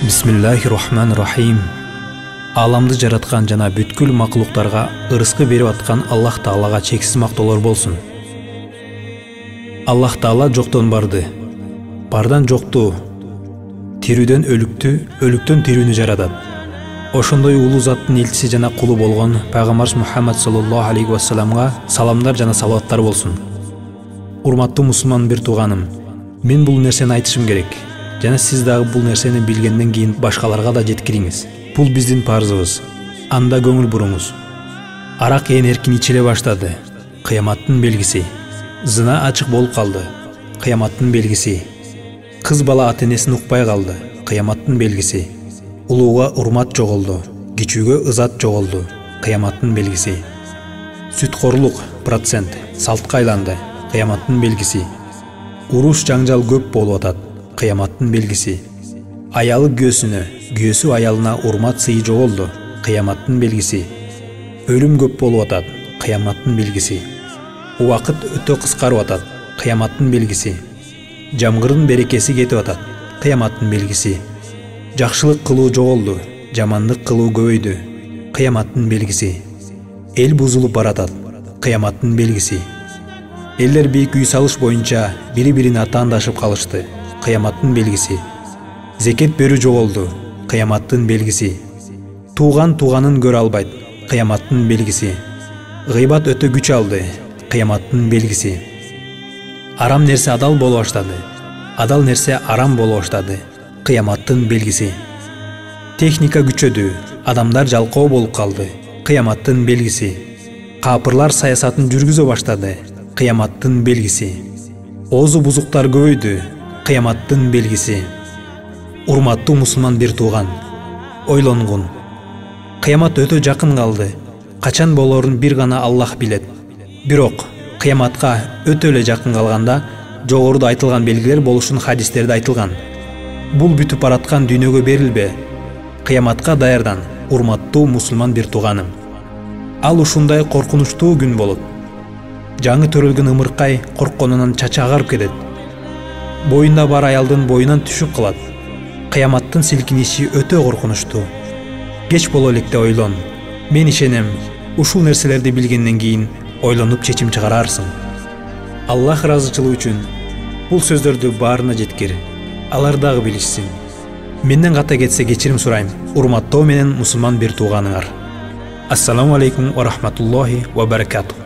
Бисмиллахир-рахманир-рахим. Аламды жараткан жана бүткүл макулуктарга ырыскы берип аткан Аллах Таалага чексиз мактоолор болсун. Аллах Таала жоктон барды, бардан жокту, тирүүдөн өлүктү, өлүктөн тирүүнү жаратат. Ошондой улуу заттын элчиси жана кулу болгон Пайгамбарыбыз Мухаммад саллаллаху алейхи ва салламга саламдар жана салаваттар болсун. Урматтуу мусулман бир тууганым, мен бул нерсени айтышым керек. Жана сиз дагы бул нерсени билгенден кийин башкаларга да жеткириңиз. Бул биздин парзыбыз. Анда көңүл буруңуз. Арак ээн эркин ичиле баштады. Кыяматтын белгиси. Зына ачык болуп калды. Кыяматтын белгиси. Кыз бала ата-энесин укпай калды. Кыяматтын белгиси. Улууга урмат жоголду. Кичүүгө ызат жоголду. Кыяматтын белгиси. Сүткорлук процент салтка айланды. Кыяматтын белгиси. Уруш жаңжал көп болуп атат. Кыяматтын белгиси. Аялы күйөөсүнө, күйөөсү аялына урмат сыйы жоголду. Кыяматтын белгиси. Өлүм көп болуп атат. Кыяматтын белгиси. Убакыт өтө кыскарып атат. Кыяматтын белгиси. Жамгырдын берекеси кетип атат. Кыяматтын белгиси. Жакшылык кылуу жоголду, жамандык кылуу көбөйдү. Кыяматтын белгиси. Эл бузулуп баратат. Кыяматтын белгиси. Элдер бийик үй салыш боюнча бири-бирин атаандашып калышты. Кыяматтын белгиси. Зекет берүү жоголду. Кыяматтын белгиси. Тууган тууганын көрө албайт. Кыяматтын белгиси. Гыйбат өтө күч алды. Кыяматтын белгиси. Арам нерсе адал боло баштады. Адал нерсе арам боло баштады. Кыяматтын белгиси. Техника күчөдү. Адамдар жалкоо болуп калды. Кыяматтын белгиси. Капырлар саясатын жүргүзө баштады. Кыяматтын белгиси. Оозу бузуктар көбөйдү. Кыяматтын белгиси. Урматтуу мусулман бир тууган, ойлонгун. Кыямат өтө жакын калды. Качан болорун бир гана Аллах билет. Бирок кыяматка өтө эле жакын калганда жогоруда айтылган белгилер болушун хадистерде айтылган. Бул бүтүп бараткан дүйнөгө берилбе. Кыяматка даярдан, урматтуу мусулман бир тууганым. Ал ушундай коркунучтуу күн болот. Жаңы төрөлгөн ымыркай коркконунан чачы агарып кетет. Боюнда бар аялдын боюнан түшүп калат. Кыяматтын силкиниши өтө коркунучтуу. Кеч боло электе ойлон. Мен ишенем, ушул нерселерди билгенден кийин ойлонуп чечим чыгарарсың. Аллах ыраазычылыгы үчүн бул сөздөрдү баарына жеткир. Алар дагы билишсин. Менден ката кетсе кечирим сурайм. Урматтоо менен мусулман бир тууганыңар. Ассаламу алейкум ва рахматуллахи ва баракатух.